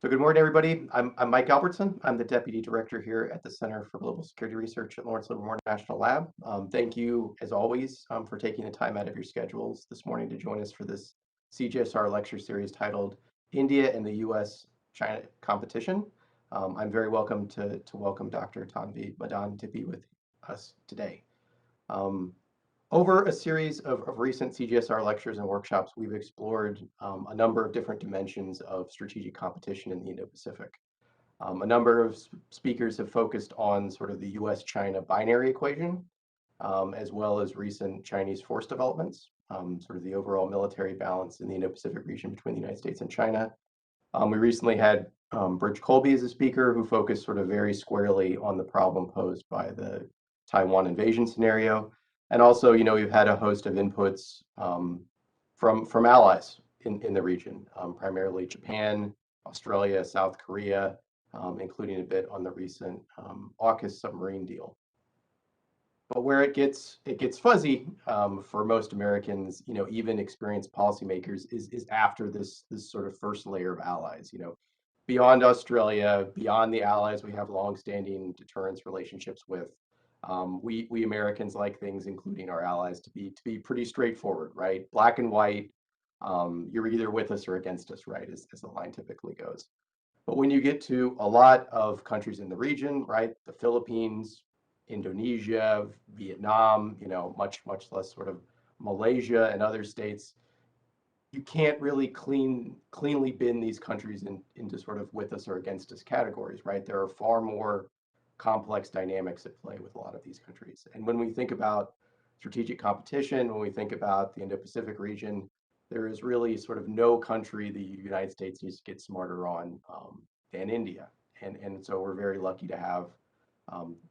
So good morning, everybody. I'm Mike Albertson. I'm the Deputy Director here at the Center for Global Security Research at Lawrence Livermore National Lab. Thank you, as always, for taking the time out of your schedules this morning to join us for this CGSR lecture series titled India and the U.S.-China Competition. I'm very welcome to welcome Dr. Tanvi Madan to be with us today. Over a series of recent CGSR lectures and workshops, we've explored a number of different dimensions of strategic competition in the Indo-Pacific. A number of speakers have focused on sort of the US-China binary equation, as well as recent Chinese force developments, sort of the overall military balance in the Indo-Pacific region between the United States and China. We recently had Bridge Colby as a speaker who focused sort of very squarely on the problem posed by the Taiwan invasion scenario. And also, we've had a host of inputs from allies in the region, primarily Japan, Australia, South Korea, including a bit on the recent AUKUS submarine deal. But where it gets fuzzy for most Americans, even experienced policymakers, is after this sort of first layer of allies. Beyond Australia, beyond the allies we have longstanding deterrence relationships with. We Americans like things, including our allies, to be pretty straightforward, right? Black and white. You're either with us or against us, right? As the line typically goes. But when you get to a lot of countries in the region, right? The Philippines, Indonesia, Vietnam, much less sort of Malaysia and other states, you can't really cleanly bin these countries into sort of with us or against us categories, right? There are far more complex dynamics at play with a lot of these countries. And when we think about strategic competition, when we think about the Indo-Pacific region, there is really sort of no country the United States needs to get smarter on than India. And so we're very lucky to have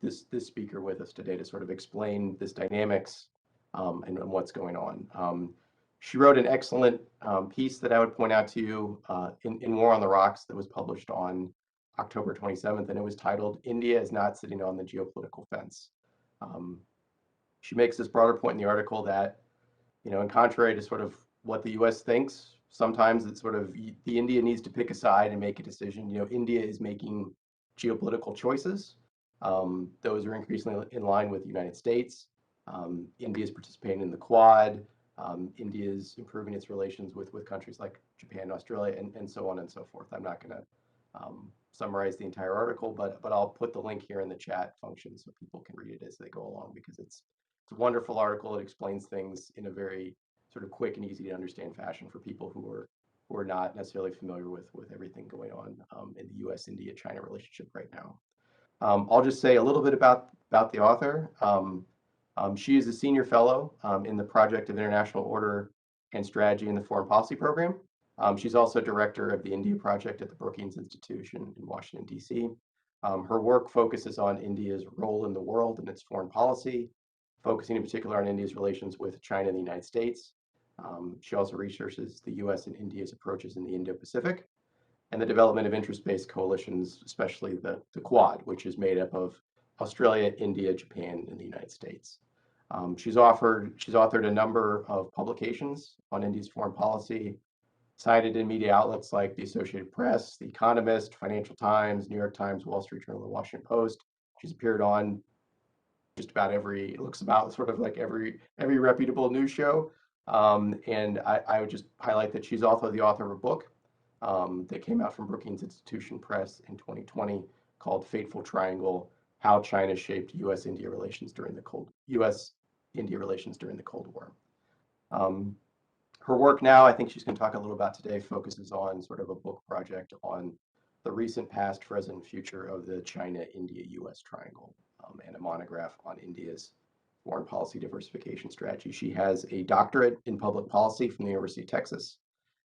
this speaker with us today to sort of explain this dynamics and what's going on. She wrote an excellent piece that I would point out to you in War on the Rocks that was published on October 27th, and it was titled, "India is not sitting on the geopolitical fence." She makes this broader point in the article that, in contrary to sort of what the US thinks, sometimes it's sort of the India needs to pick a side and make a decision. India is making geopolitical choices. Those are increasingly in line with the United States. India is participating in the Quad. India is improving its relations with countries like Japan, Australia, and so on and so forth. I'm not going to summarize the entire article, but I'll put the link here in the chat function so people can read it as they go along, because it's a wonderful article. It explains things in a very sort of quick and easy to understand fashion for people who are not necessarily familiar with everything going on in the US-India-China relationship right now. I'll just say a little bit about the author. She is a senior fellow in the Project of International Order and Strategy in the Foreign Policy Program. She's also director of the India Project at the Brookings Institution in Washington, D.C. Her work focuses on India's role in the world and its foreign policy, focusing in particular on India's relations with China and the United States. She also researches the U.S. and India's approaches in the Indo-Pacific and the development of interest-based coalitions, especially the Quad, which is made up of Australia, India, Japan, and the United States. She's authored a number of publications on India's foreign policy, cited in media outlets like the Associated Press, The Economist, Financial Times, New York Times, Wall Street Journal, and Washington Post. She's appeared on just about every reputable news show. And I would just highlight that she's also the author of a book that came out from Brookings Institution Press in 2020 called Fateful Triangle: How China Shaped U.S.-India Relations during the Cold War. Her work now, I think she's going to talk a little about today, focuses on sort of a book project on the recent, past, present, and future of the China-India-U.S. triangle, and a monograph on India's foreign policy diversification strategy. She has a doctorate in public policy from the University of Texas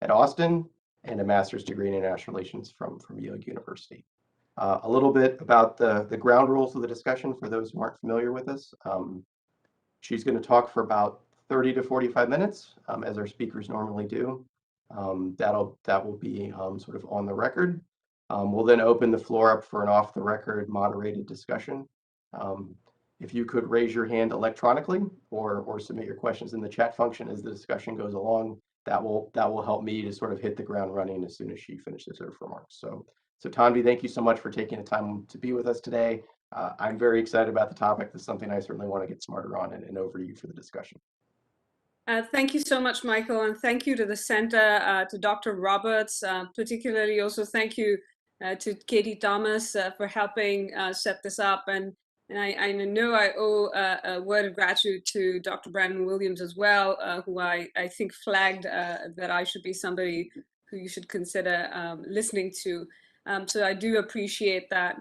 at Austin and a master's degree in international relations from Yale University. A little bit about the ground rules of the discussion for those who aren't familiar with this. She's going to talk for about 30 to 45 minutes, as our speakers normally do. That will be sort of on the record. We'll then open the floor up for an off-the-record moderated discussion. If you could raise your hand electronically or submit your questions in the chat function as the discussion goes along, that will help me to sort of hit the ground running as soon as she finishes her remarks. So Tanvi, thank you so much for taking the time to be with us today. I'm very excited about the topic. This is something I certainly want to get smarter on, and over to you for the discussion. Thank you so much, Michael, and thank you to the center, to Dr. Roberts, particularly also thank you to Katie Thomas for helping set this up. And I know I owe a word of gratitude to Dr. Brandon Williams as well, who I think flagged that I should be somebody who you should consider listening to. So I do appreciate that.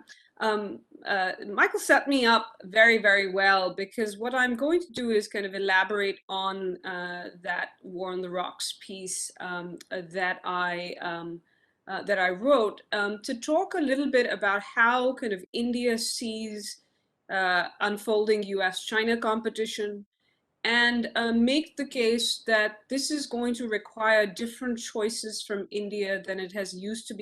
Michael set me up very, very well, because what I'm going to do is kind of elaborate on that War on the Rocks piece that I wrote, to talk a little bit about how kind of India sees unfolding US-China competition, and make the case that this is going to require different choices from India than it has used to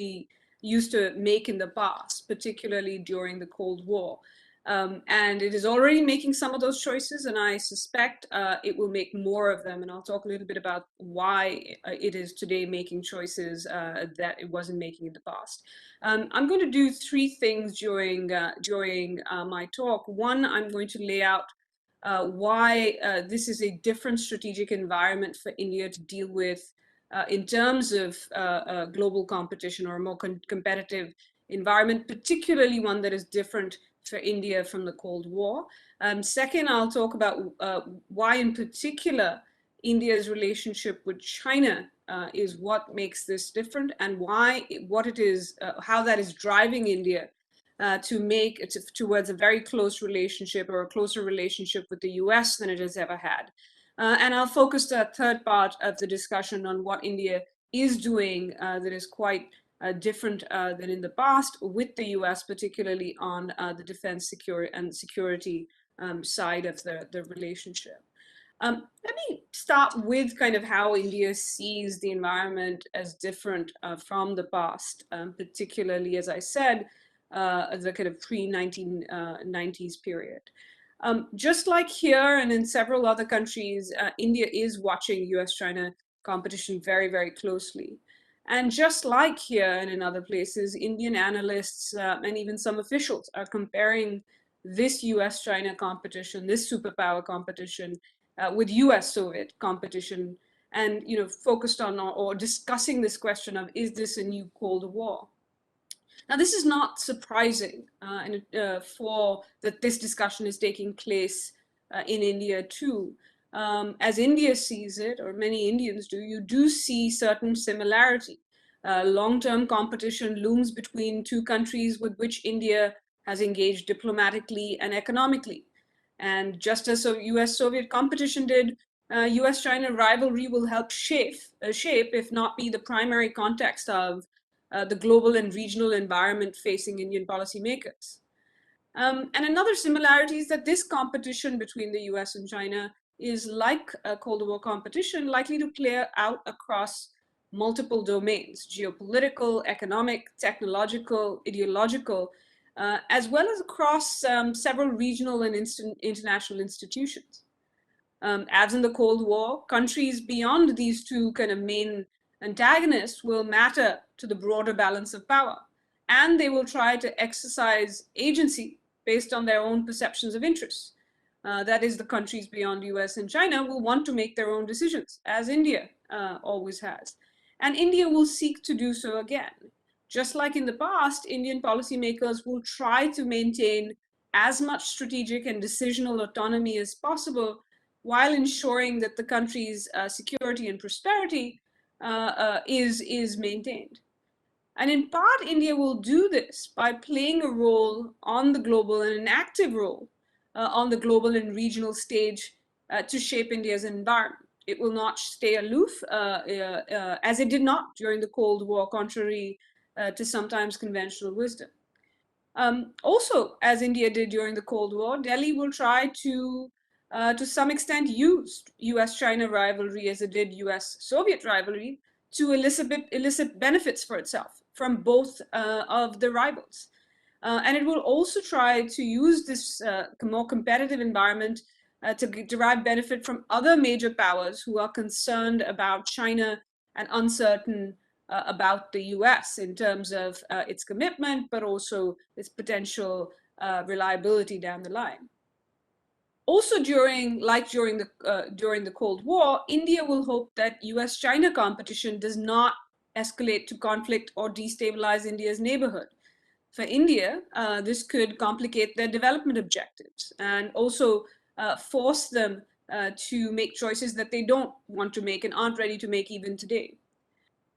make in the past, particularly during the Cold War. And it is already making some of those choices, and I suspect it will make more of them. And I'll talk a little bit about why it is today making choices that it wasn't making in the past. I'm going to do three things during my talk. One, I'm going to lay out why this is a different strategic environment for India to deal with in terms of global competition, or a more competitive environment, particularly one that is different for India from the Cold War. Second, I'll talk about why in particular India's relationship with China is what makes this different, and what it is, how that is driving India to make it towards a very close relationship, or a closer relationship with the US than it has ever had. And I'll focus the third part of the discussion on what India is doing that is quite different than in the past with the US, particularly on the defense security side of the relationship. Let me start with kind of how India sees the environment as different from the past, particularly, as I said, the kind of pre-1990s period. Just like here and in several other countries, India is watching US-China competition very, very closely. And just like here and in other places, Indian analysts and even some officials are comparing this US-China competition, this superpower competition, with US-Soviet competition, and focused on or discussing this question of, is this a new Cold War? Now, this is not surprising for that this discussion is taking place in India too. As India sees it, or many Indians do, you do see certain similarity. Long-term competition looms between two countries with which India has engaged diplomatically and economically. And just as US-Soviet competition did, US-China rivalry will help shape, if not be the primary context of the global and regional environment facing Indian policymakers. And another similarity is that this competition between the US and China is, like a Cold War competition, likely to play out across multiple domains: geopolitical, economic, technological, ideological, as well as across several regional and international institutions. As in the Cold War, countries beyond these two kind of main antagonists will matter to the broader balance of power, and they will try to exercise agency based on their own perceptions of interests. That is, the countries beyond US and China will want to make their own decisions, as India always has. And India will seek to do so again. Just like in the past, Indian policymakers will try to maintain as much strategic and decisional autonomy as possible, while ensuring that the country's security and prosperity is maintained. And in part, India will do this by playing a role on the global, and an active role on the global and regional stage to shape India's environment. It will not stay aloof, as it did not during the Cold War, contrary to sometimes conventional wisdom. Also, as India did during the Cold War, Delhi will try to some extent, use US-China rivalry, as it did US-Soviet rivalry, to elicit benefits for itself from both of the rivals. And it will also try to use this more competitive environment to derive benefit from other major powers who are concerned about China and uncertain about the US in terms of its commitment, but also its potential reliability down the line. Also, during the Cold War, India will hope that US-China competition does not escalate to conflict or destabilize India's neighborhood. For India, this could complicate their development objectives and also force them to make choices that they don't want to make and aren't ready to make even today.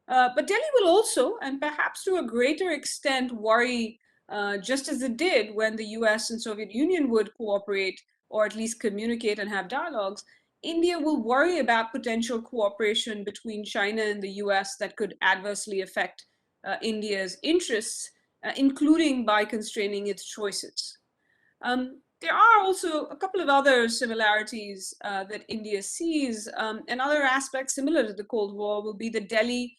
But Delhi will also, and perhaps to a greater extent, worry, just as it did when the US and Soviet Union would cooperate or at least communicate and have dialogues. India will worry about potential cooperation between China and the US that could adversely affect India's interests, including by constraining its choices. There are also a couple of other similarities that India sees. Another aspect similar to the Cold War will be that Delhi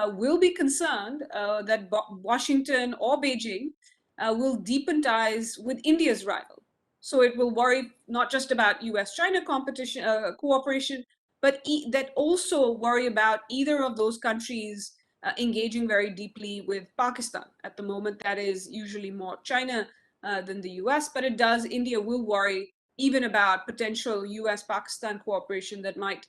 will be concerned that Washington or Beijing will deepen ties with India's rival. So it will worry not just about US-China competition, cooperation, but that also worry about either of those countries engaging very deeply with Pakistan. At the moment, that is usually more China than the US, but India will worry even about potential US-Pakistan cooperation that might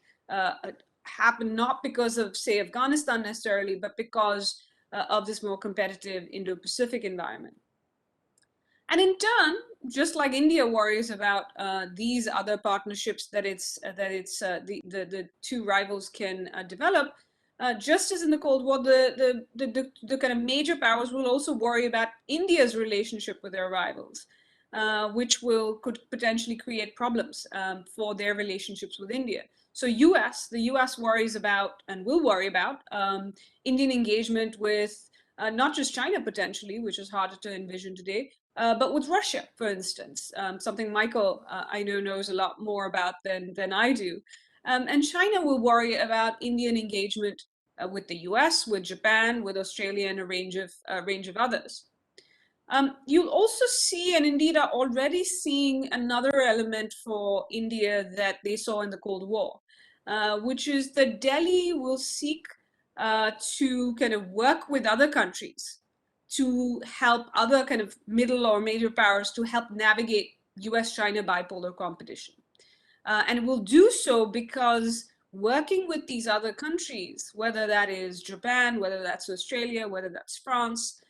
happen not because of, say, Afghanistan necessarily, but because of this more competitive Indo-Pacific environment. And in turn, just like India worries about these other partnerships that the two rivals can develop, just as in the Cold War, the kind of major powers will also worry about India's relationship with their rivals, which could potentially create problems for their relationships with India. So the US worries about and will worry about Indian engagement with not just China potentially, which is harder to envision today, but with Russia, for instance, something Michael I know knows a lot more about than I do. And China will worry about Indian engagement with the US, with Japan, with Australia, and a range of others. You'll also see, and indeed are already seeing, another element for India that they saw in the Cold War, which is that Delhi will seek to kind of work with other countries to help other kind of middle or major powers to help navigate US-China bipolar competition. And it will do so because working with these other countries, whether that is Japan, whether that's Australia, whether that's France,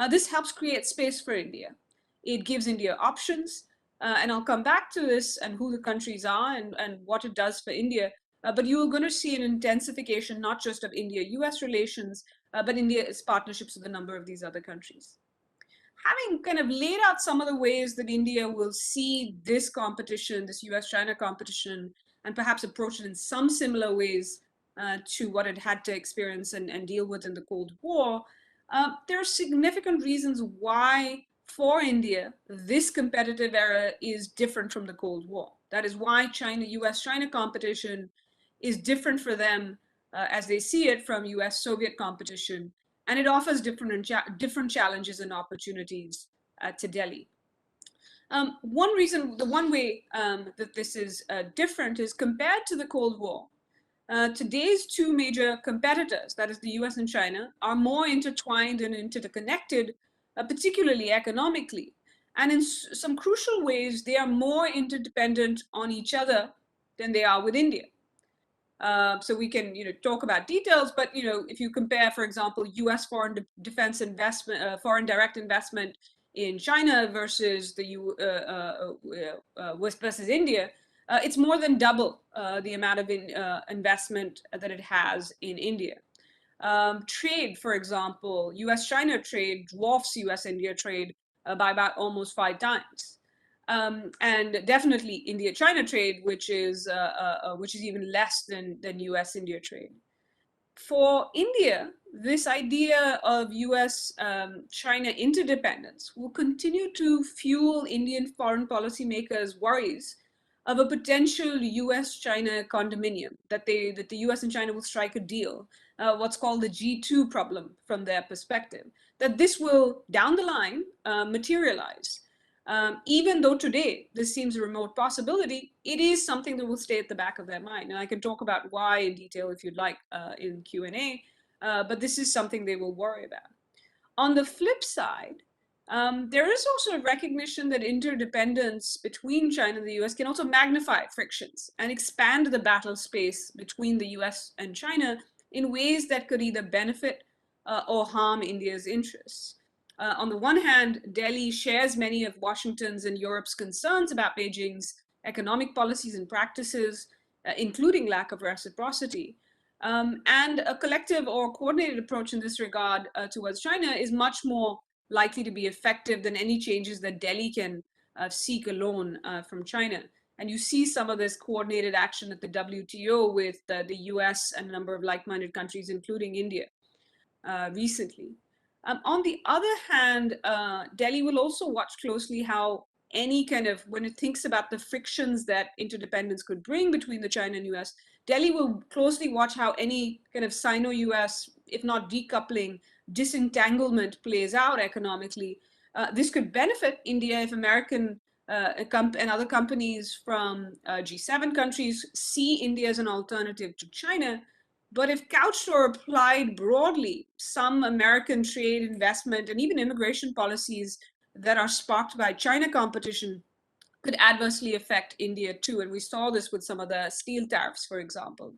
this helps create space for India. It gives India options, and I'll come back to this and who the countries are and what it does for India. But you're going to see an intensification, not just of India-US relations, but India's partnerships with a number of these other countries. Having kind of laid out some of the ways that India will see this competition, this US-China competition, and perhaps approach it in some similar ways to what it had to experience and deal with in the Cold War, there are significant reasons why, for India, this competitive era is different from the Cold War. That is why US-China competition is different for them as they see it from US-Soviet competition, and it offers different challenges and opportunities to Delhi. The one way that this is different is compared to the Cold War. Today's two major competitors, that is the US and China, are more intertwined and interconnected, particularly economically. And in some crucial ways, they are more interdependent on each other than they are with India. So we can, talk about details, but if you compare, for example, U.S. foreign defense investment, foreign direct investment in China versus the versus India, it's more than double the amount of investment that it has in India. Trade, for example, U.S.-China trade dwarfs U.S.-India trade by about almost 5 times. And definitely India-China trade, which is even less than U.S.-India trade. For India, this idea of US-China interdependence will continue to fuel Indian foreign policymakers' worries of a potential US-China condominium, that the US and China will strike a deal, what's called the G2 problem from their perspective, that this will, down the line, materialize. Even though today this seems a remote possibility, it is something that will stay at the back of their mind. And I can talk about why in detail if you'd like in Q&A, but this is something they will worry about. On the flip side, there is also a recognition that interdependence between China and the US can also magnify frictions and expand the battle space between the US and China in ways that could either benefit or harm India's interests. On the one hand, Delhi shares many of Washington's and Europe's concerns about Beijing's economic policies and practices, including lack of reciprocity. And a collective or coordinated approach in this regard towards China is much more likely to be effective than any changes that Delhi can seek alone from China. And you see some of this coordinated action at the WTO with the US and a number of like-minded countries, including India, recently. On the other hand, Delhi will also watch closely how any kind of, when it thinks about the frictions that interdependence could bring between the China and US, Delhi will closely watch how any kind of Sino-US, if not decoupling, disentanglement plays out economically. This could benefit India if American and other companies from G7 countries see India as an alternative to China. But if couched or applied broadly, some American trade, investment, and even immigration policies that are sparked by China competition could adversely affect India too. And we saw this with some of the steel tariffs, for example.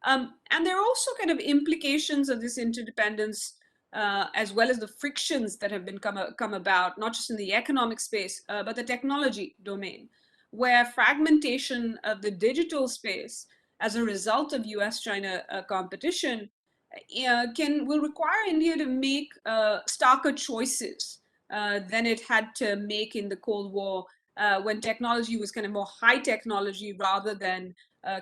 And there are also kind of implications of this interdependence, as well as the frictions that have been come about, not just in the economic space, but the technology domain, where fragmentation of the digital space as a result of US-China competition will require India to make starker choices than it had to make in the Cold War, when technology was kind of more high technology rather than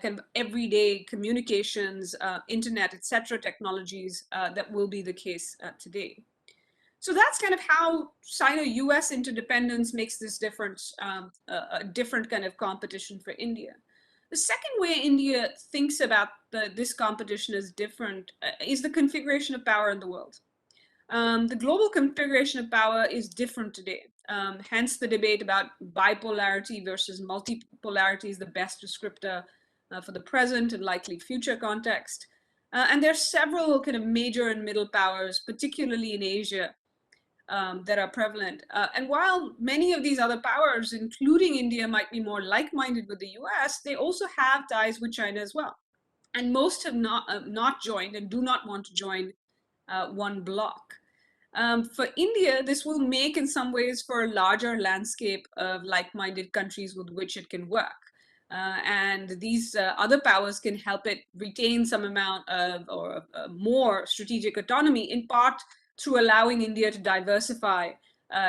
kind of everyday communications, internet, etc. technologies that will be the case today. So that's kind of how Sino-US interdependence makes this difference, a different kind of competition for India. The second way India thinks about this competition as different is the configuration of power in the world. The global configuration of power is different today. Hence the debate about bipolarity versus multipolarity is the best descriptor for the present and likely future context. And there are several kind of major and middle powers, particularly in Asia, that are prevalent. And while many of these other powers, including India, might be more like-minded with the US, they also have ties with China as well. And most have not joined and do not want to join one bloc. For India, this will make in some ways for a larger landscape of like-minded countries with which it can work. And these other powers can help it retain some amount of or more strategic autonomy, in part through allowing India to diversify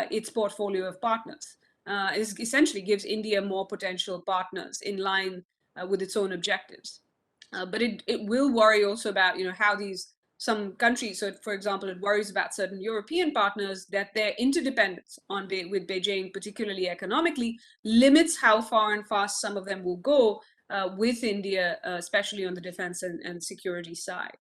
its portfolio of partners. It essentially gives India more potential partners in line with its own objectives. But it will worry also about how some countries, so for example, it worries about certain European partners that their interdependence with Beijing, particularly economically, limits how far and fast some of them will go with India, especially on the defense and security side.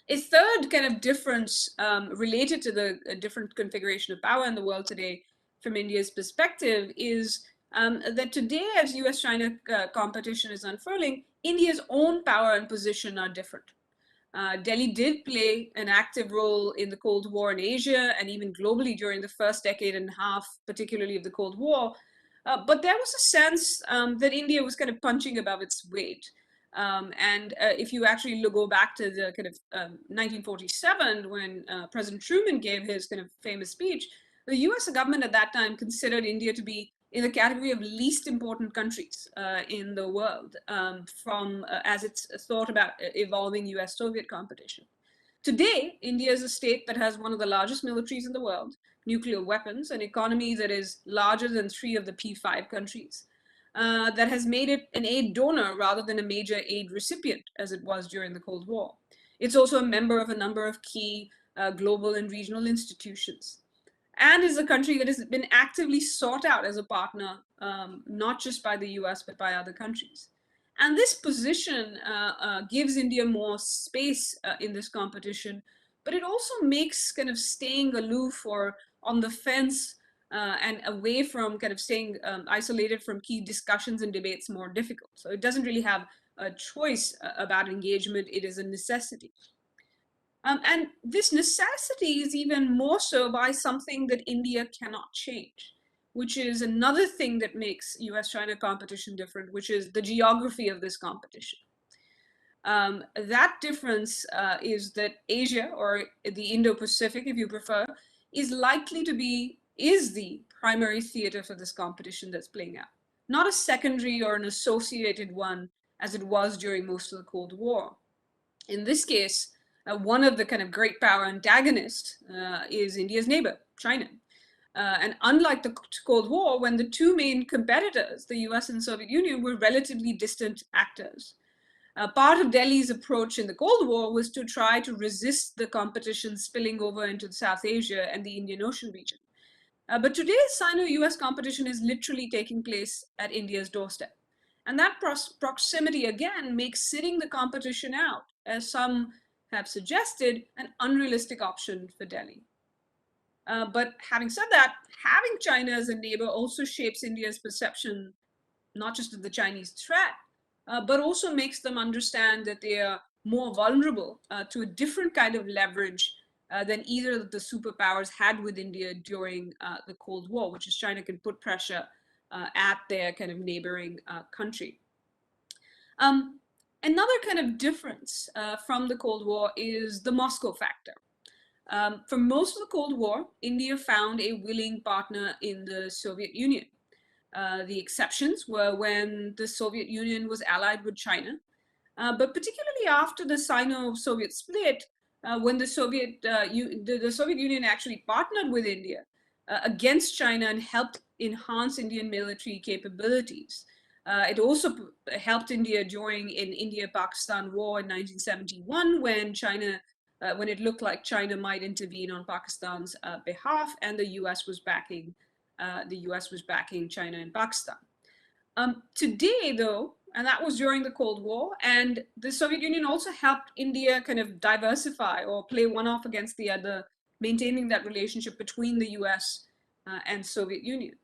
A third kind of difference related to the different configuration of power in the world today from India's perspective is that today, as US-China competition is unfurling, India's own power and position are different. Delhi did play an active role in the Cold War in Asia and even globally during the first decade and a half, particularly of the Cold War. But there was a sense that India was kind of punching above its weight. And if you actually go back to the kind of 1947, when President Truman gave his kind of famous speech, the US government at that time considered India to be in the category of least important countries in the world as it's thought about evolving US-Soviet competition. Today, India is a state that has one of the largest militaries in the world, nuclear weapons, an economy that is larger than 3 of the P5 countries, that has made it an aid donor rather than a major aid recipient, as it was during the Cold War. It's also a member of a number of key global and regional institutions, and is a country that has been actively sought out as a partner, not just by the US, but by other countries. And this position gives India more space in this competition, but it also makes kind of staying aloof or on the fence and away from kind of staying isolated from key discussions and debates more difficult. So it doesn't really have a choice about engagement. It is a necessity. And this necessity is even more so by something that India cannot change, which is another thing that makes US-China competition different, which is the geography of this competition. That difference is that Asia, or the Indo-Pacific, if you prefer, is likely to be, is the primary theater for this competition that's playing out, not a secondary or an associated one as it was during most of the Cold War. In this case, one of the kind of great power antagonists is India's neighbor, China. And unlike the Cold War, when the two main competitors, the US and the Soviet Union, were relatively distant actors. Part of Delhi's approach in the Cold War was to try to resist the competition spilling over into South Asia and the Indian Ocean region. But today's Sino-US competition is literally taking place at India's doorstep. And that proximity, again, makes sitting the competition out, as some have suggested, an unrealistic option for Delhi. But having said that, having China as a neighbor also shapes India's perception, not just of the Chinese threat, but also makes them understand that they are more vulnerable to a different kind of leverage than either of the superpowers had with India during the Cold War, which is China can put pressure at their kind of neighboring country. Another kind of difference from the Cold War is the Moscow factor. For most of the Cold War, India found a willing partner in the Soviet Union. The exceptions were when the Soviet Union was allied with China, but particularly after the Sino-Soviet split, when the Soviet Union actually partnered with India against China and helped enhance Indian military capabilities. It also helped India during an India-Pakistan war in 1971 when when it looked like China might intervene on Pakistan's behalf, and the US was backing China and Pakistan. Today, though, and that was during the Cold War, and the Soviet Union also helped India kind of diversify or play one off against the other, maintaining that relationship between the US and Soviet Union.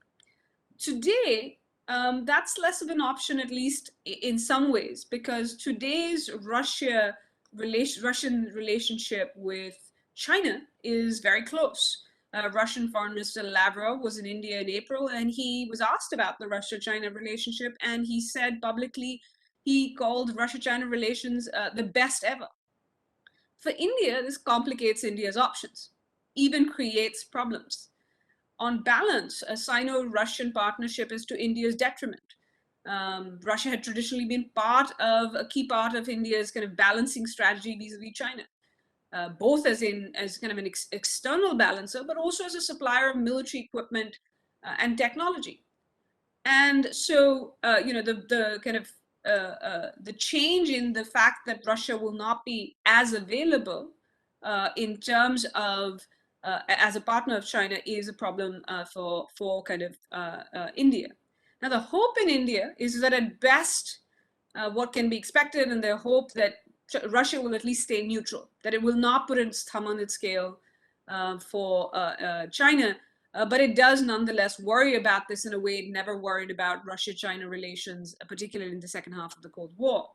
Today, that's less of an option, at least in some ways, because today's Russian relationship with China is very close. Russian Foreign Minister Lavrov was in India in April, and he was asked about the Russia-China relationship, and he said publicly he called Russia-China relations the best ever. For India, this complicates India's options, even creates problems. On balance, a Sino-Russian partnership is to India's detriment. Russia had traditionally been a key part of India's kind of balancing strategy vis-a-vis China. Both as kind of an external balancer, but also as a supplier of military equipment and technology. And so, the kind of the change in the fact that Russia will not be as available in terms of as a partner of China is a problem for kind of India. Now, the hope in India is that at best, what can be expected, and their hope that Russia will at least stay neutral, that it will not put its thumb on its scale for China, but it does nonetheless worry about this in a way it never worried about Russia-China relations, particularly in the second half of the Cold War.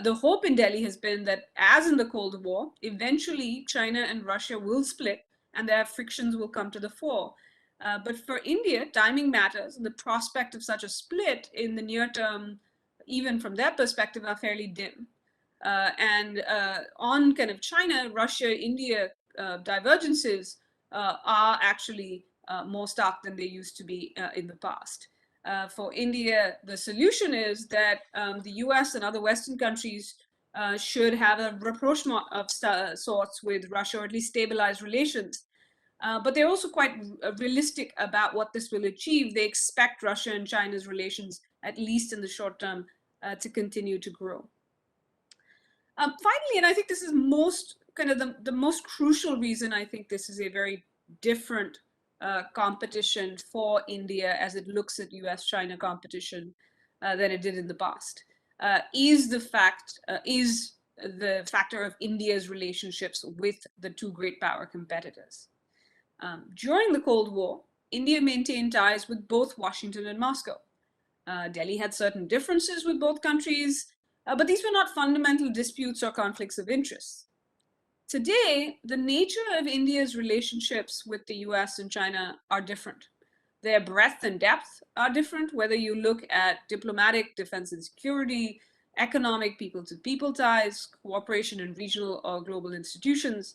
The hope in Delhi has been that, as in the Cold War, eventually China and Russia will split and their frictions will come to the fore. But for India, timing matters, and the prospect of such a split in the near term, even from their perspective, are fairly dim. On kind of China, Russia, India divergences are actually more stark than they used to be in the past. For India, the solution is that the US and other Western countries should have a rapprochement of sorts with Russia, or at least stabilize relations. But they're also quite realistic about what this will achieve. They expect Russia and China's relations, at least in the short term, to continue to grow. Finally, and I think this is the most crucial reason I think this is a very different competition for India as it looks at US-China competition than it did in the past, is the factor of India's relationships with the two great power competitors. During the Cold War, India maintained ties with both Washington and Moscow. Delhi had certain differences with both countries, but these were not fundamental disputes or conflicts of interest. Today, the nature of India's relationships with the US and China are different. Their breadth and depth are different, whether you look at diplomatic, defense and security, economic people-to-people ties, cooperation in regional or global institutions.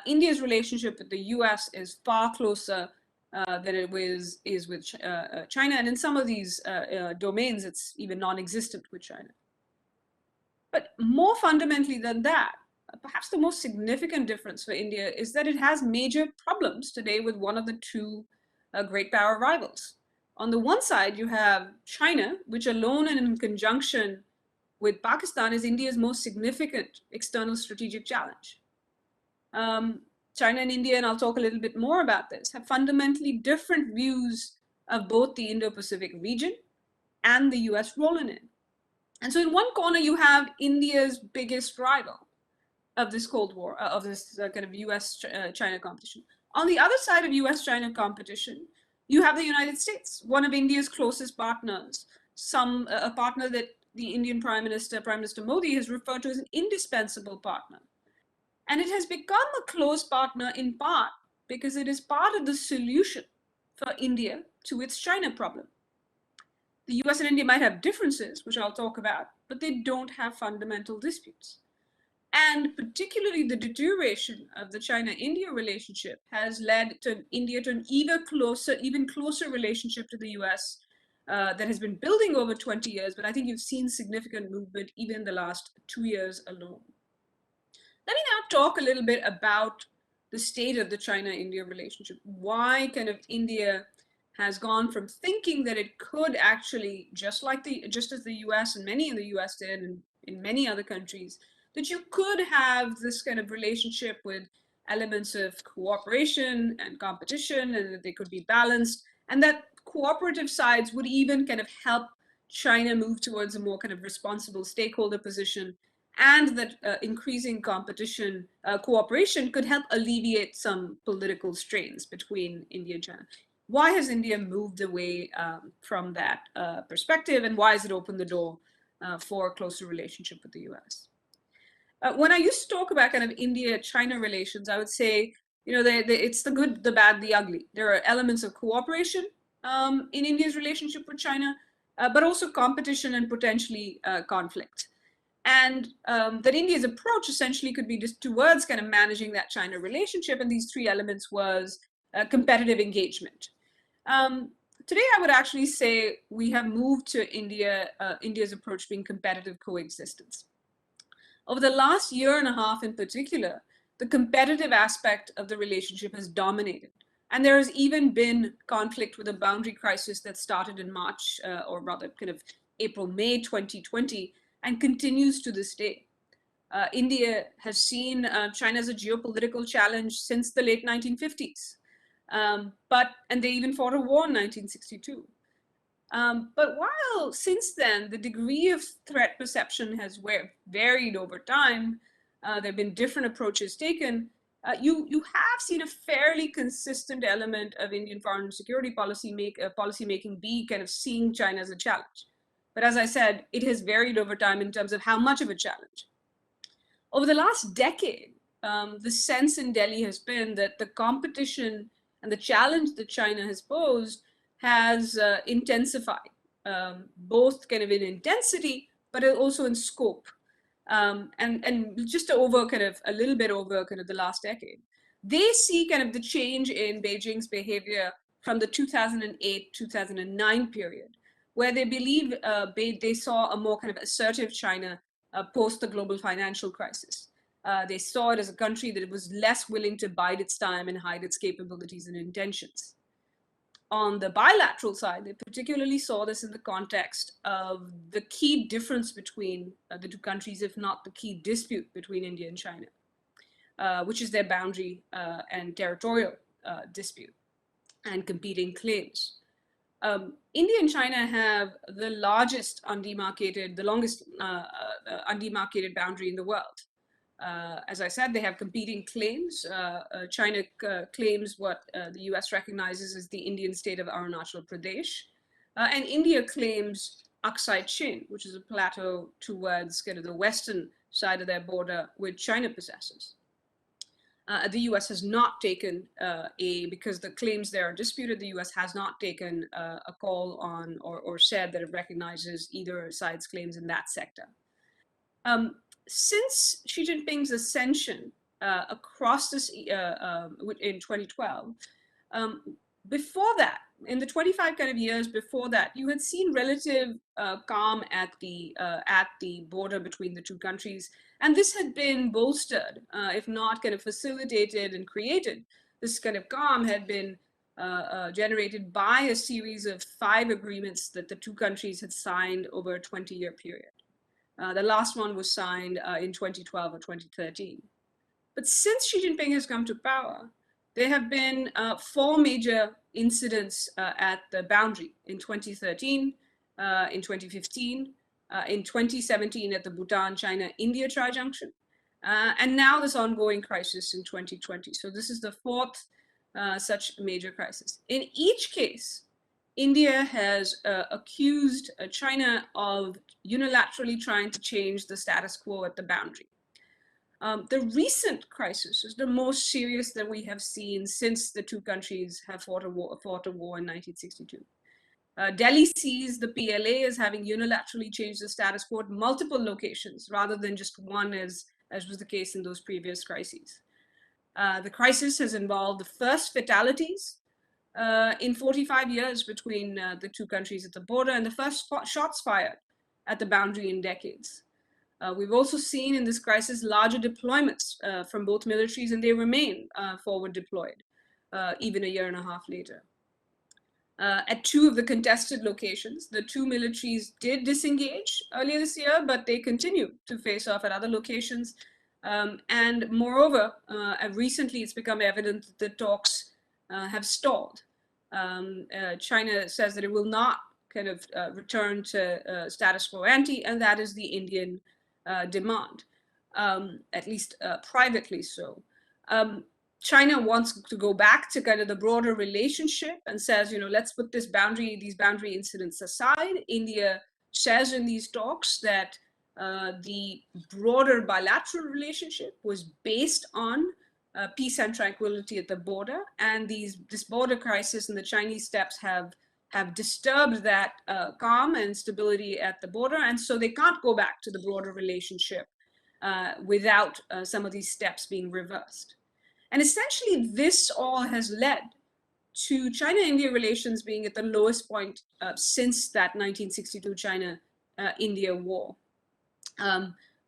India's relationship with the US is far closer than it is with China, and in some of these domains, it's even non-existent with China. But more fundamentally than that, perhaps the most significant difference for India is that it has major problems today with one of the two great power rivals. On the one side, you have China, which alone and in conjunction with Pakistan is India's most significant external strategic challenge. China and India, and I'll talk a little bit more about this, have fundamentally different views of both the Indo-Pacific region and the US role in it. And so in one corner, you have India's biggest rival of this Cold War, of this kind of US-China competition. On the other side of US-China competition, you have the United States, one of India's closest partners, a partner that the Indian Prime Minister Modi, has referred to as an indispensable partner. And it has become a close partner in part because it is part of the solution for India to its China problem. The US and India might have differences, which I'll talk about, but they don't have fundamental disputes. And particularly the deterioration of the China-India relationship has led to India to an even closer relationship to the US that has been building over 20 years, but I think you've seen significant movement even in the last 2 years alone. Let me now talk a little bit about the state of the China-India relationship. Why kind of India has gone from thinking that it could actually, just as the US and many in the US did, and in many other countries, that you could have this kind of relationship with elements of cooperation and competition, and that they could be balanced, and that cooperative sides would even kind of help China move towards a more kind of responsible stakeholder position, and that increasing cooperation could help alleviate some political strains between India and China. Why has India moved away from that perspective, and why has it opened the door for a closer relationship with the US? When I used to talk about kind of India-China relations, I would say, it's the good, the bad, the ugly. There are elements of cooperation in India's relationship with China, but also competition and potentially conflict. And that India's approach essentially could be just towards kind of managing that China relationship. And these three elements was competitive engagement. Today, I would actually say we have moved to India's approach being competitive coexistence. Over the last year and a half in particular, the competitive aspect of the relationship has dominated. And there has even been conflict with a boundary crisis that started in March, or rather kind of April, May 2020, and continues to this day. India has seen China as a geopolitical challenge since the late 1950s. And they even fought a war in 1962. But while since then, the degree of threat perception has varied over time, there have been different approaches taken, you have seen a fairly consistent element of Indian foreign security policy making be kind of seeing China as a challenge. But as I said, it has varied over time in terms of how much of a challenge. Over the last decade, the sense in Delhi has been that the competition and the challenge that China has posed has intensified, both kind of in intensity, but also in scope. And just over kind of a little bit over kind of the last decade, they see kind of the change in Beijing's behavior from the 2008-2009 period, where they believe they saw a more kind of assertive China post the global financial crisis. They saw it as a country that was less willing to bide its time and hide its capabilities and intentions. On the bilateral side, they particularly saw this in the context of the key difference between the two countries, if not the key dispute between India and China, which is their boundary and territorial dispute and competing claims. India and China have the longest undemarcated boundary in the world. As I said, they have competing claims. China claims what the US recognizes as the Indian state of Arunachal Pradesh. And India claims Aksai Chin, which is a plateau towards kind of the western side of their border, which China possesses. The US has not taken because the claims there are disputed, the US has not taken a call on or said that it recognizes either side's claims in that sector. Since Xi Jinping's ascension across this in 2012, before that, in the 25 kind of years before that, you had seen relative calm at the border between the two countries, and this had been bolstered, if not kind of facilitated and created. This kind of calm had been generated by a series of 5 agreements that the two countries had signed over a 20-year period. The last one was signed in 2012 or 2013. But since Xi Jinping has come to power, there have been 4 major incidents at the boundary in 2013, in 2015, in 2017 at the Bhutan-China-India tri-junction, and now this ongoing crisis in 2020. So this is the 4th such major crisis. In each case, India has accused China of unilaterally trying to change the status quo at the boundary. The recent crisis is the most serious that we have seen since the two countries have fought a war in 1962. Delhi sees the PLA as having unilaterally changed the status quo at multiple locations rather than just one, as was the case in those previous crises. The crisis has involved the first fatalities in 45 years between the two countries at the border, and the first shots fired at the boundary in decades. We've also seen in this crisis larger deployments from both militaries, and they remain forward deployed even a year and a half later. At 2 of the contested locations, the 2 militaries did disengage earlier this year, but they continue to face off at other locations. And moreover, recently it's become evident that the talks have stalled. China says that it will not kind of return to status quo ante, and that is the Indian demand, at least privately so. China wants to go back to kind of the broader relationship and says, let's put these boundary incidents aside. India says in these talks that the broader bilateral relationship was based on peace and tranquility at the border, and this border crisis and the Chinese steps have disturbed that calm and stability at the border, and so they can't go back to the broader relationship without some of these steps being reversed. And essentially, this all has led to China-India relations being at the lowest point since that 1962 China-India war.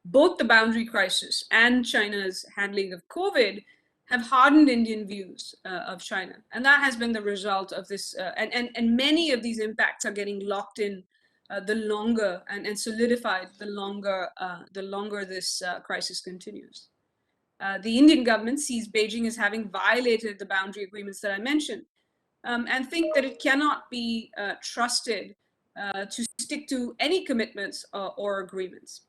Both the boundary crisis and China's handling of COVID have hardened Indian views of China. And that has been the result of this. And many of these impacts are getting locked in the longer and solidified the longer this crisis continues. The Indian government sees Beijing as having violated the boundary agreements that I mentioned, and think that it cannot be trusted to stick to any commitments or agreements.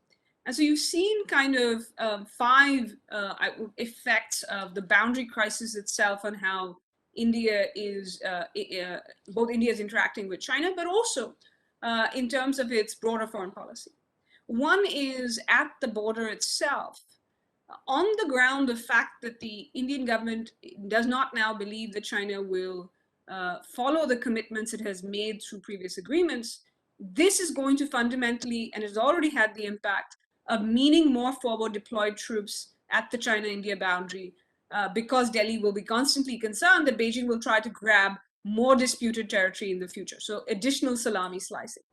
And so you've seen kind of 5 effects of the boundary crisis itself on how India is, both India is interacting with China, but also in terms of its broader foreign policy. One is at the border itself. On the ground, the fact that the Indian government does not now believe that China will follow the commitments it has made through previous agreements, this is going to fundamentally, and has already had the impact of meaning more forward deployed troops at the China-India boundary, because Delhi will be constantly concerned that Beijing will try to grab more disputed territory in the future. So additional salami slicing.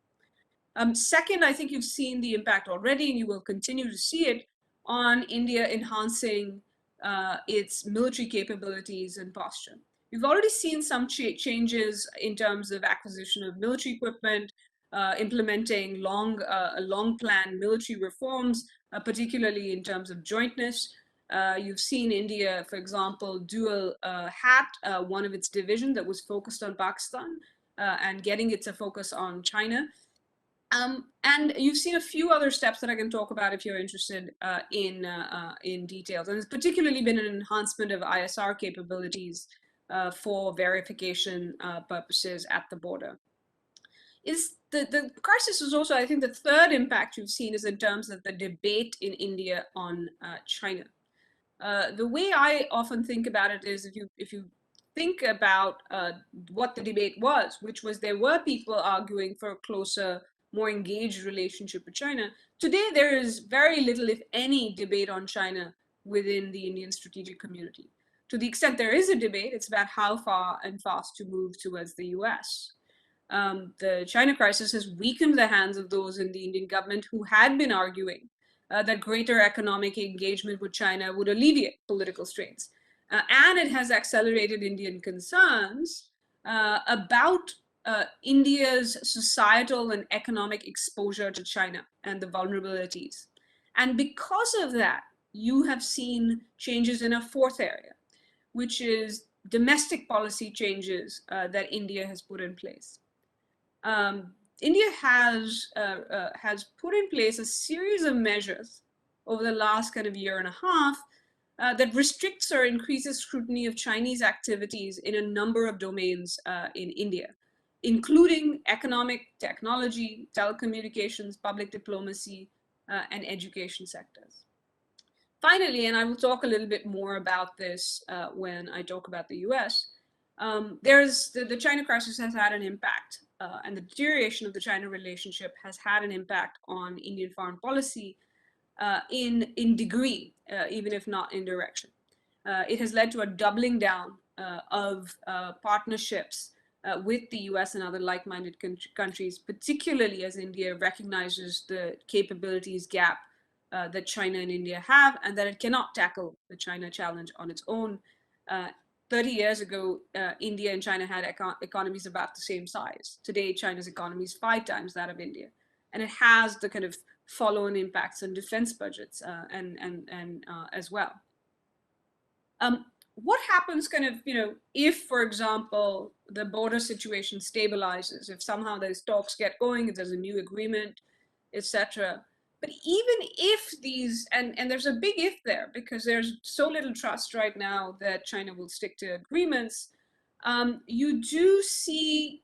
Second, I think you've seen the impact already, and you will continue to see it on India enhancing its military capabilities and posture. We've already seen some changes in terms of acquisition of military equipment, implementing long-planned military reforms, particularly in terms of jointness. You've seen India, for example, dual hat one of its division that was focused on Pakistan and getting it to focus on China. And you've seen a few other steps that I can talk about if you're interested in details. And it's particularly been an enhancement of ISR capabilities for verification purposes at the border. The crisis is also, I think, the third impact you've seen is in terms of the debate in India on China. The way I often think about it is if you think about what the debate was, which was there were people arguing for a closer, more engaged relationship with China. Today, there is very little, if any, debate on China within the Indian strategic community. To the extent there is a debate, it's about how far and fast to move towards the US. The China crisis has weakened the hands of those in the Indian government who had been arguing that greater economic engagement with China would alleviate political strains. And it has accelerated Indian concerns about India's societal and economic exposure to China and the vulnerabilities. And because of that, you have seen changes in a fourth area, which is domestic policy changes that India has put in place. India has put in place a series of measures over the last kind of year and a half that restricts or increases scrutiny of Chinese activities in a number of domains in India, including economic, technology, telecommunications, public diplomacy, and education sectors. Finally, and I will talk a little bit more about this when I talk about the US, there's the China crisis has had an impact, and the deterioration of the China relationship has had an impact on Indian foreign policy in degree, even if not in direction. It has led to a doubling down of partnerships with the US and other like-minded countries, particularly as India recognizes the capabilities gap that China and India have, and that it cannot tackle the China challenge on its own. 30 years ago, India and China had economies about the same size. Today, China's economy is 5 times that of India. And it has the kind of follow-on impacts on defense budgets as well. What happens kind of, if, for example, the border situation stabilizes, if somehow those talks get going, if there's a new agreement, etc. But even if these, and there's a big if there, because there's so little trust right now that China will stick to agreements, you do see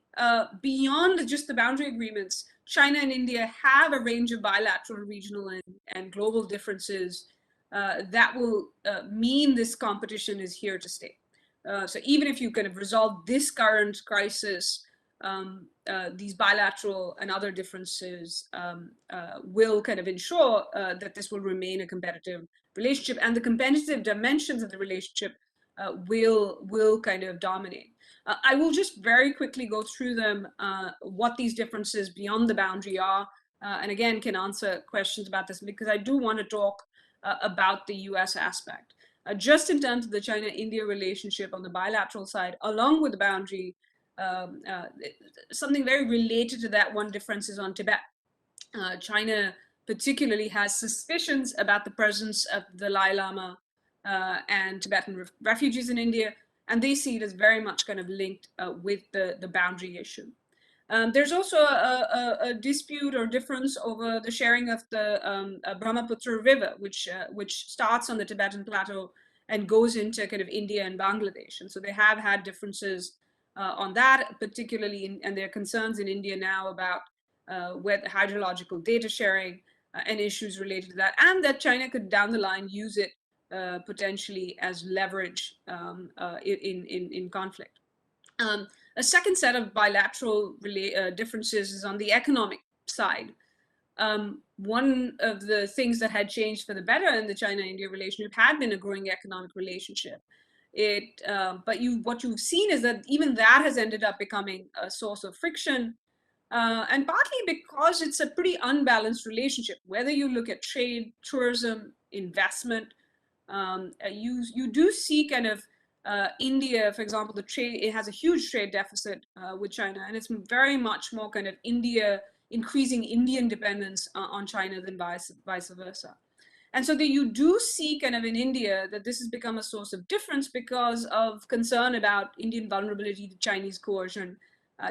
beyond just the boundary agreements, China and India have a range of bilateral, regional, and global differences that will mean this competition is here to stay. So even if you kind of resolve this current crisis, these bilateral and other differences will kind of ensure that this will remain a competitive relationship, and the competitive dimensions of the relationship will kind of dominate. I will just very quickly go through them, what these differences beyond the boundary are, and again can answer questions about this, because I do want to talk about the US aspect. Just in terms of the China-India relationship on the bilateral side, along with the boundary, something very related to that one difference is on Tibet. China particularly has suspicions about the presence of the Dalai Lama and Tibetan refugees in India, and they see it as very much kind of linked with the boundary issue. There's also a dispute or difference over the sharing of the Brahmaputra River, which starts on the Tibetan plateau and goes into kind of India and Bangladesh. And so they have had differences on that, particularly, and there are concerns in India now about with hydrological data sharing and issues related to that, and that China could down the line use it potentially as leverage in conflict. A second set of bilateral differences is on the economic side. One of the things that had changed for the better in the China-India relationship had been a growing economic relationship. But what you've seen is that even that has ended up becoming a source of friction, and partly because it's a pretty unbalanced relationship. Whether you look at trade, tourism, investment, you do see kind of India, for example, it has a huge trade deficit with China, and it's very much more kind of increasing Indian dependence on China than vice versa. And so you do see kind of in India that this has become a source of difference because of concern about Indian vulnerability to Chinese coercion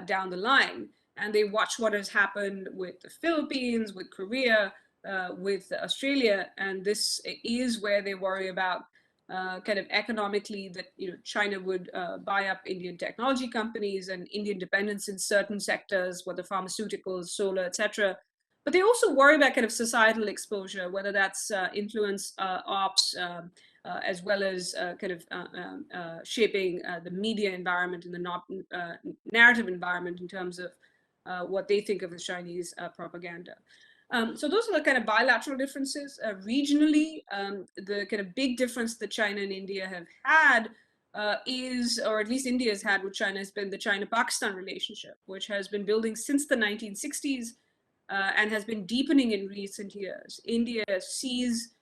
down the line. and they watch what has happened with the Philippines, with Korea, with Australia, and this is where they worry about kind of economically that China would buy up Indian technology companies and Indian dependence in certain sectors, whether pharmaceuticals, solar, etc. But they also worry about kind of societal exposure, whether that's influence ops, as well as kind of shaping the media environment and the narrative environment in terms of what they think of as Chinese propaganda. So those are the kind of bilateral differences. Regionally, the kind of big difference that China and India have had is, or at least India has had with China, has been the China-Pakistan relationship, which has been building since the 1960s and has been deepening in recent years. India sees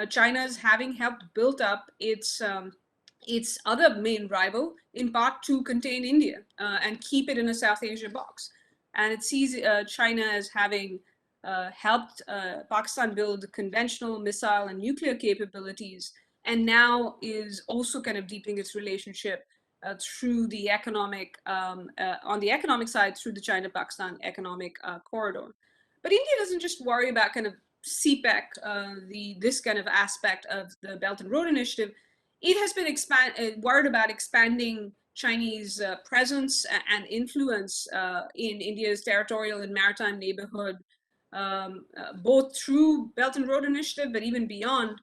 China as having helped build up its other main rival, in part to contain India and keep it in a South Asia box. And it sees China as having helped Pakistan build conventional missile and nuclear capabilities, and now is also kind of deepening its relationship through the economic, on the economic side, through the China-Pakistan economic corridor. But India doesn't just worry about kind of CPEC, this kind of aspect of the Belt and Road Initiative. It has been worried about expanding Chinese presence and influence in India's territorial and maritime neighborhood, both through Belt and Road Initiative, but even beyond,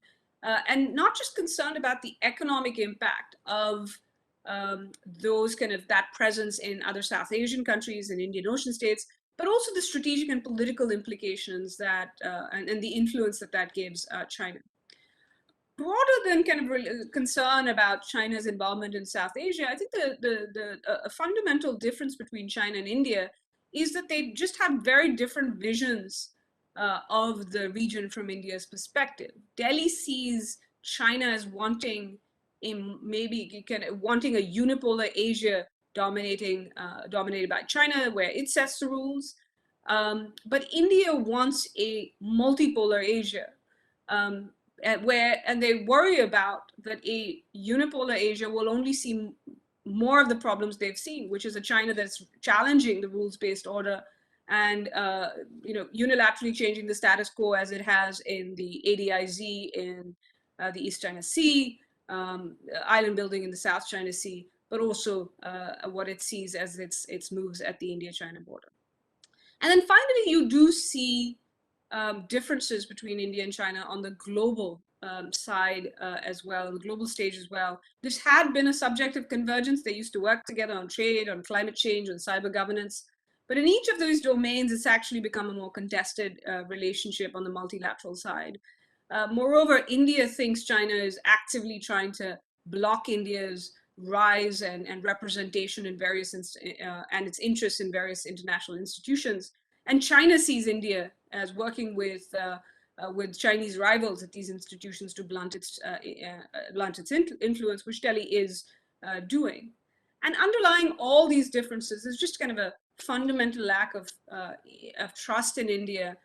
and not just concerned about the economic impact of those kind of that presence in other South Asian countries and Indian Ocean states, but also the strategic and political implications that and the influence that that gives China. Broader than kind of concern about China's involvement in South Asia, I think a fundamental difference between China and India is that they just have very different visions of the region from India's perspective. Delhi sees China as wanting wanting a unipolar Asia dominated by China, where it sets the rules. But India wants a multipolar Asia. And they worry about that a unipolar Asia will only see more of the problems they've seen, which is a China that's challenging the rules-based order and unilaterally changing the status quo as it has in the ADIZ in the East China Sea, island building in the South China Sea, but also what it sees as its moves at the India-China border. And then finally, you do see differences between India and China on the global side as well, on the global stage as well. This had been a subject of convergence. They used to work together on trade, on climate change, on cyber governance. But in each of those domains, it's actually become a more contested relationship on the multilateral side. Moreover, India thinks China is actively trying to block India's rise and representation in various and its interests in various international institutions. And China sees India as working with Chinese rivals at these institutions to blunt its influence, which Delhi is doing. And underlying all these differences is just kind of a fundamental lack of trust in India,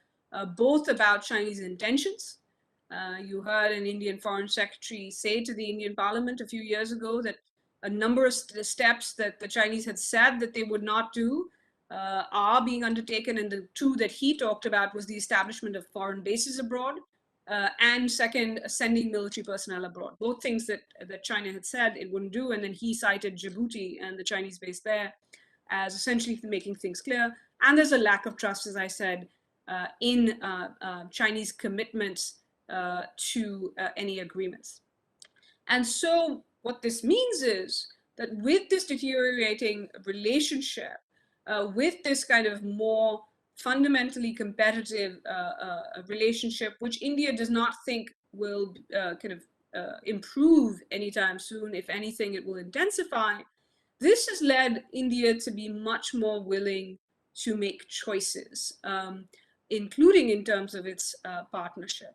both about Chinese intentions. You heard an Indian foreign secretary say to the Indian parliament a few years ago that a number of steps that the Chinese had said that they would not do are being undertaken, and the two that he talked about was the establishment of foreign bases abroad, and second, sending military personnel abroad. Both things that China had said it wouldn't do, and then he cited Djibouti and the Chinese base there as essentially making things clear. And there's a lack of trust, as I said, in Chinese commitments to any agreements. And so what this means is that with this deteriorating relationship, with this kind of more fundamentally competitive relationship, which India does not think will improve anytime soon. If anything, it will intensify. This has led India to be much more willing to make choices, including in terms of its partnership.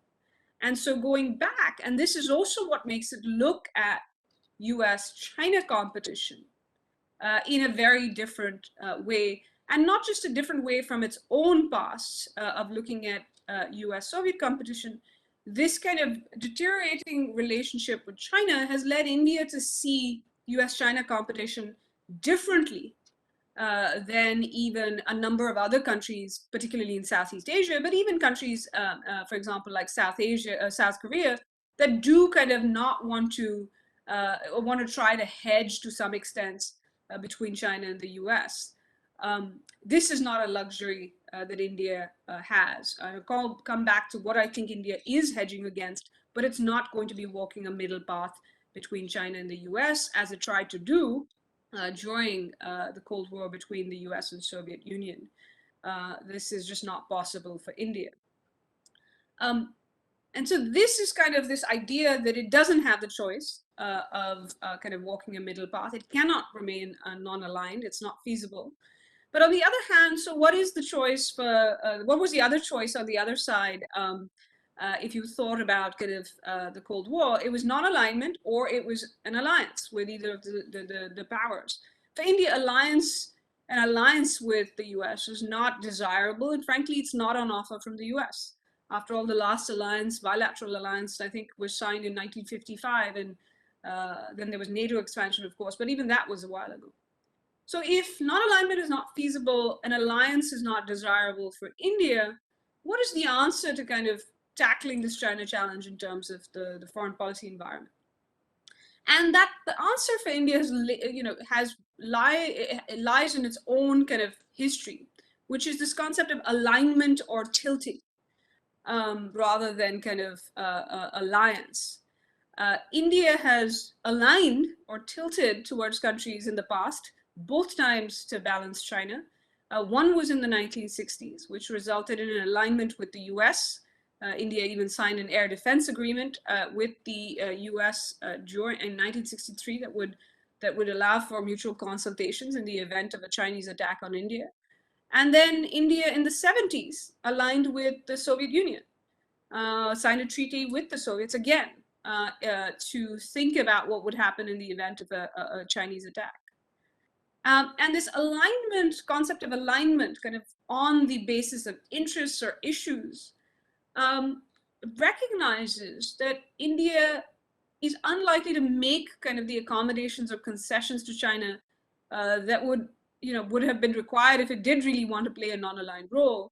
And so going back, and this is also what makes it look at US-China competition in a very different way, and not just a different way from its own past of looking at US-Soviet competition. This kind of deteriorating relationship with China has led India to see US-China competition differently than even a number of other countries, particularly in Southeast Asia, but even countries, for example, like South Korea, that do kind of not want to try to hedge to some extent between China and the US. This is not a luxury that India has. I'll come back to what I think India is hedging against, but it's not going to be walking a middle path between China and the US as it tried to do during the Cold War between the US and Soviet Union. This is just not possible for India. And so this is kind of this idea that it doesn't have the choice of kind of walking a middle path. It cannot remain non-aligned. It's not feasible. But on the other hand, so what is the choice for, what was the other choice on the other side? If you thought about kind of the Cold War, it was non-alignment or it was an alliance with either of the powers. For India, an alliance with the US is not desirable, and frankly, it's not on offer from the US. After all, the last alliance, bilateral alliance, I think was signed in 1955, and then there was NATO expansion, of course, but even that was a while ago. So if non-alignment is not feasible, an alliance is not desirable for India, what is the answer to kind of tackling this China challenge in terms of the foreign policy environment? And that the answer for India lies in its own kind of history, which is this concept of alignment or tilting, rather than kind of alliance. India has aligned or tilted towards countries in the past, both times to balance China. One was in the 1960s, which resulted in an alignment with the US. India even signed an air defense agreement with the US in 1963 that would allow for mutual consultations in the event of a Chinese attack on India. And then India in the 70s aligned with the Soviet Union, signed a treaty with the Soviets again to think about what would happen in the event of a Chinese attack. And this concept of alignment, kind of on the basis of interests or issues, recognizes that India is unlikely to make kind of the accommodations or concessions to China that would have been required if it did really want to play a non-aligned role.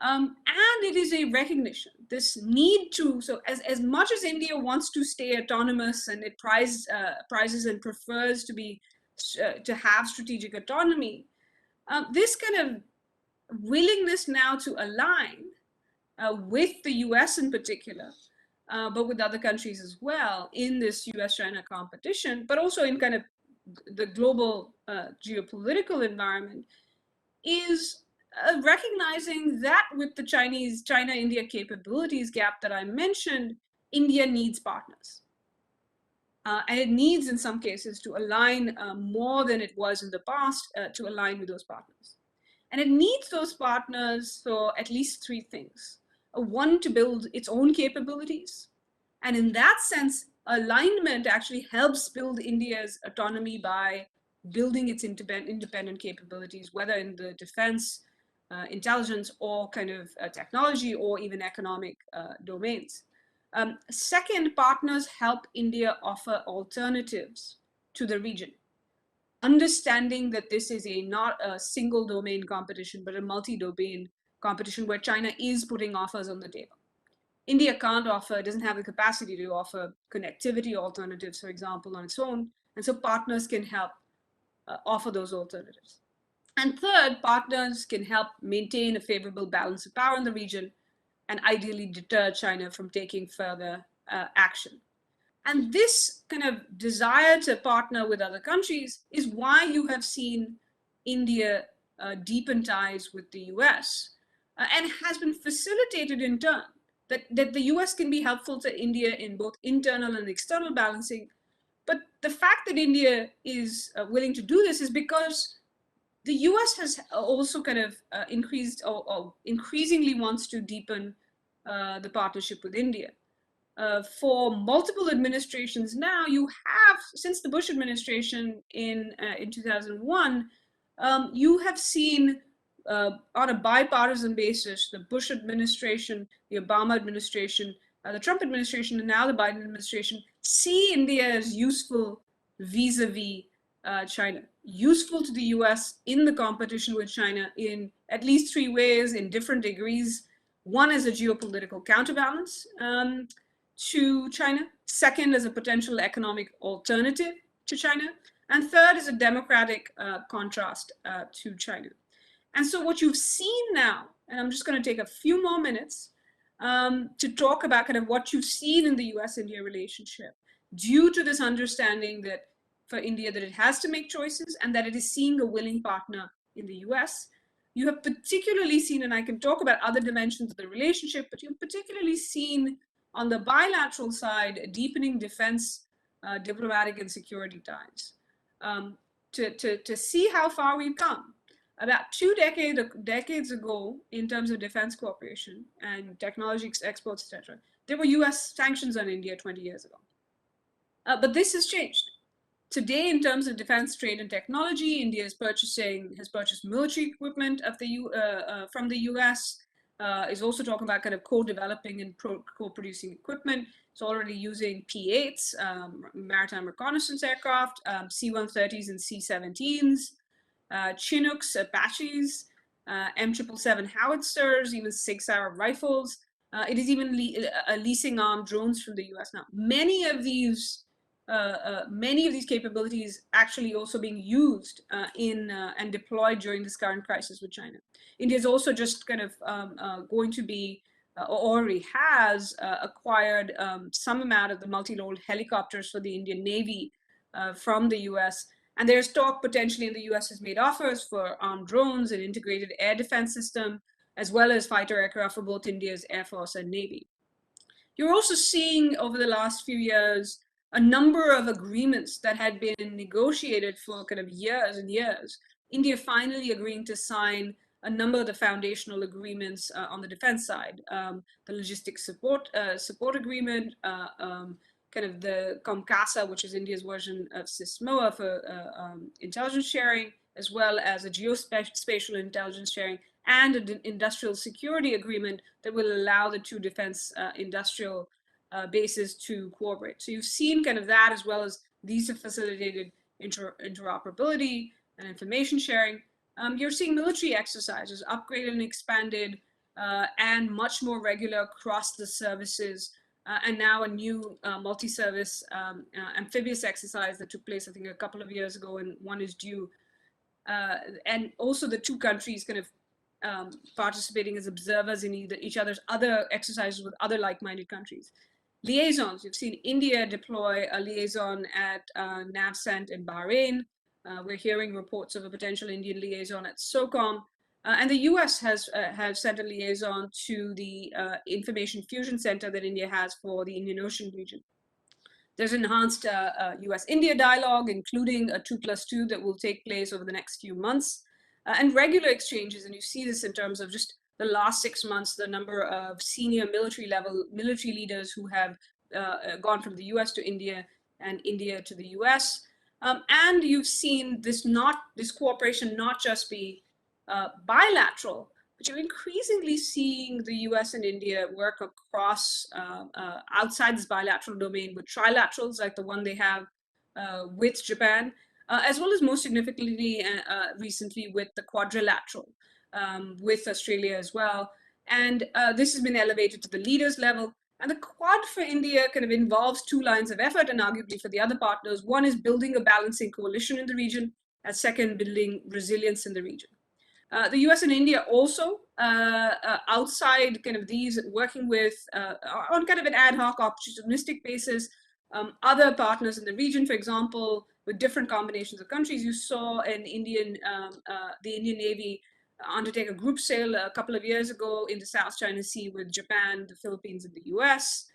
And it is a recognition, this need to, so as much as India wants to stay autonomous and it prizes and prefers to have strategic autonomy, this kind of willingness now to align with the US in particular, but with other countries as well in this US-China competition, but also in kind of the global geopolitical environment, is recognizing that with the China-India capabilities gap that I mentioned, India needs partners. And it needs, in some cases, to align more than it was in the past, to align with those partners. And it needs those partners for at least three things. One, to build its own capabilities. And in that sense, alignment actually helps build India's autonomy by building its independent capabilities, whether in the defense, intelligence, or kind of technology, or even economic domains. Second, partners help India offer alternatives to the region, understanding that this is not a single domain competition, but a multi-domain competition where China is putting offers on the table. India doesn't have the capacity to offer connectivity alternatives, for example, on its own. And so partners can help offer those alternatives. And third, partners can help maintain a favorable balance of power in the region and ideally deter China from taking further action. And this kind of desire to partner with other countries is why you have seen India deepen ties with the US, and has been facilitated in turn that the US can be helpful to India in both internal and external balancing. But the fact that India is willing to do this is because the US has also kind of increased or increasingly wants to deepen the partnership with India. For multiple administrations now, you have, since the Bush administration in 2001, you have seen on a bipartisan basis, the Bush administration, the Obama administration, the Trump administration, and now the Biden administration see India as useful vis-a-vis China. useful to the US in the competition with China in at least three ways in different degrees. One is a geopolitical counterbalance to China. Second is a potential economic alternative to China. And third is a democratic contrast to China. And so what you've seen now, and I'm just going to take a few more minutes to talk about kind of what you've seen in the US-India relationship due to this understanding that for India that it has to make choices and that it is seeing a willing partner in the US. You have particularly seen, and I can talk about other dimensions of the relationship, but you've particularly seen on the bilateral side, deepening defense, diplomatic and security ties. To see how far we've come. About two decades ago, in terms of defense cooperation and technology exports, etc., there were US sanctions on India 20 years ago. But this has changed. Today, in terms of defense, trade, and technology, India has purchased military equipment from the US, is also talking about kind of co-developing and co-producing equipment. It's already using P-8s, maritime reconnaissance aircraft, C-130s and C-17s, Chinooks, Apaches, M777 howitzers, even SIG-Sauer rifles. It is even leasing armed drones from the US now. Many of these capabilities actually also being used and deployed during this current crisis with China. India is also just kind of going to be, already has acquired some amount of the multi-role helicopters for the Indian Navy from the US. And there's talk potentially in the US has made offers for armed drones and integrated air defense system, as well as fighter aircraft for both India's Air Force and Navy. You're also seeing over the last few years a number of agreements that had been negotiated for kind of years and years. India finally agreeing to sign a number of the foundational agreements on the defense side, the logistics support agreement, kind of the COMCASA, which is India's version of SISMOA for intelligence sharing, as well as a geospatial intelligence sharing and an industrial security agreement that will allow the two defense industrial bases to cooperate. So you've seen kind of that, as well as these have facilitated interoperability and information sharing. You're seeing military exercises upgraded and expanded and much more regular across the services. And now a new multi-service amphibious exercise that took place, I think, a couple of years ago, and one is due. And also the two countries kind of participating as observers in each other's other exercises with other like-minded countries. Liaisons, you've seen India deploy a liaison at NAVCENT in Bahrain. We're hearing reports of a potential Indian liaison at SOCOM. And the US has sent a liaison to the Information Fusion Center that India has for the Indian Ocean region. There's enhanced US-India dialogue, including a 2+2 that will take place over the next few months, and regular exchanges. And you see this in terms of just the last 6 months, the number of senior military leaders who have gone from the US to India and India to the US. And you've seen this cooperation not just be bilateral, but you're increasingly seeing the US and India work across outside this bilateral domain with trilaterals like the one they have with Japan, as well as most significantly recently with the quadrilateral with Australia as well. And this has been elevated to the leaders level. And the Quad for India kind of involves two lines of effort, and arguably for the other partners. One is building a balancing coalition in the region, and second, building resilience in the region. The US and India also, outside kind of these, working with, on kind of an ad hoc opportunistic basis, other partners in the region, for example, with different combinations of countries. You saw the Indian Navy undertake a group sail a couple of years ago in the South China Sea with Japan, the Philippines, and the US.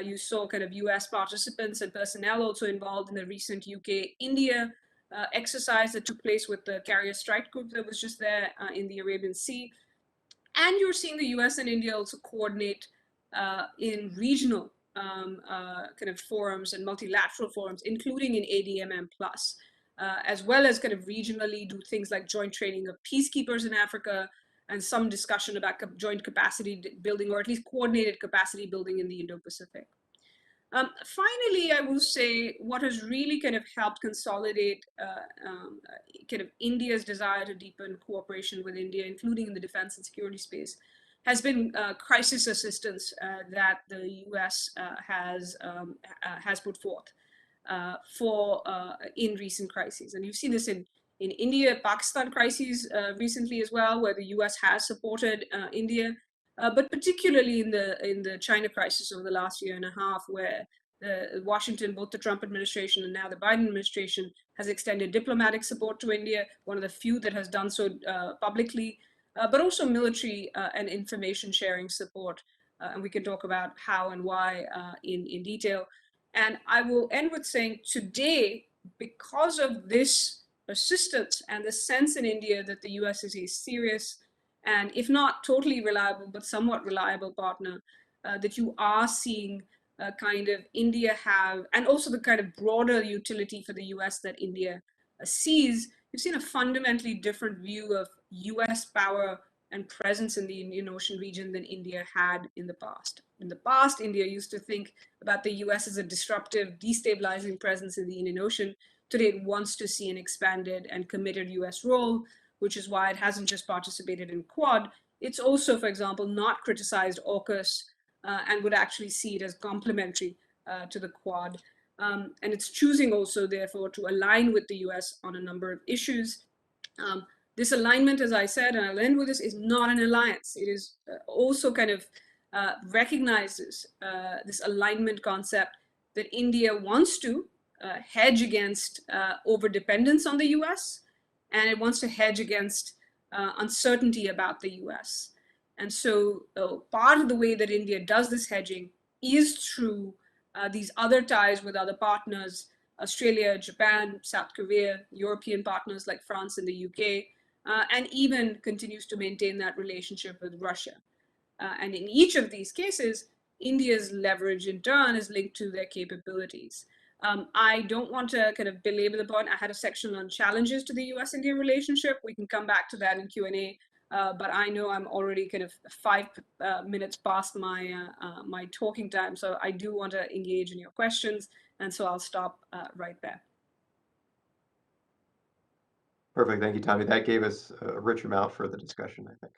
You saw kind of US participants and personnel also involved in the recent UK-India exercise that took place with the carrier strike group that was just there in the Arabian Sea. And you're seeing the US and India also coordinate in regional kind of forums and multilateral forums, including in ADMM+, as well as kind of regionally do things like joint training of peacekeepers in Africa and some discussion about joint capacity building, or at least coordinated capacity building in the Indo-Pacific. Finally, I will say what has really kind of helped consolidate kind of India's desire to deepen cooperation with India, including in the defense and security space, has been crisis assistance that the U.S. Has put forth for in recent crises, and you've seen this in India-Pakistan crises recently as well, where the U.S. has supported India, but particularly in the China crisis over the last year and a half, where Washington, both the Trump administration and now the Biden administration, has extended diplomatic support to India, one of the few that has done so publicly, but also military and information sharing support. And we can talk about how and why in detail. And I will end with saying today, because of this assistance and the sense in India that the US is a serious and, if not totally reliable, but somewhat reliable partner, that you are seeing kind of India have, and also the kind of broader utility for the US that India sees, you've seen a fundamentally different view of US power and presence in the Indian Ocean region than India had in the past. In the past, India used to think about the US as a disruptive, destabilizing presence in the Indian Ocean. Today, it wants to see an expanded and committed US role, which is why it hasn't just participated in Quad. It's also, for example, not criticized AUKUS and would actually see it as complementary to the Quad. And it's choosing also, therefore, to align with the US on a number of issues. This alignment, as I said, and I'll end with this, is not an alliance. It is also kind of recognizes this alignment concept that India wants to hedge against over-dependence on the US, and it wants to hedge against uncertainty about the US. And so part of the way that India does this hedging is through these other ties with other partners, Australia, Japan, South Korea, European partners like France and the UK, and even continues to maintain that relationship with Russia. And in each of these cases, India's leverage in turn is linked to their capabilities. I don't want to kind of belabor the point. I had a section on challenges to the US-India relationship. We can come back to that in Q&A. But I know I'm already kind of 5 minutes past my my talking time, so I do want to engage in your questions, and so I'll stop right there. Perfect. Thank you, Tanvi. That gave us a rich amount for the discussion, I think.